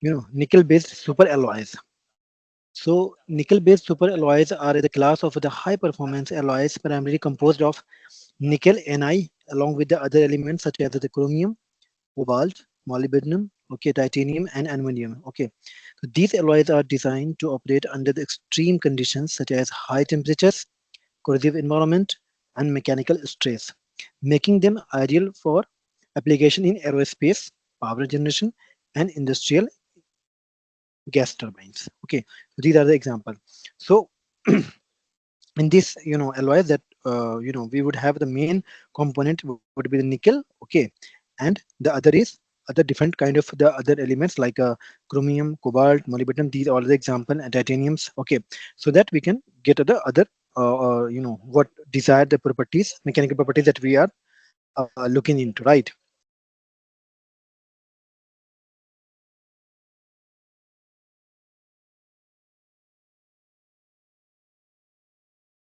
nickel-based superalloys. So nickel-based superalloys are the class of the high-performance alloys primarily composed of nickel Ni along with the other elements such as the chromium, cobalt, molybdenum, okay, titanium, and aluminum. Okay, so these alloys are designed to operate under the extreme conditions such as high temperatures, corrosive environment, and mechanical stress, making them ideal for application in aerospace, power generation, and industrial gas turbines. Okay, so these are the example. So in this alloys that we would have the main component would be the nickel, okay, and the other is other different kind of the other elements like chromium, cobalt, molybdenum. These are the example, and titaniums, okay, so that we can get the other what desired the properties, mechanical properties that we are looking into, right?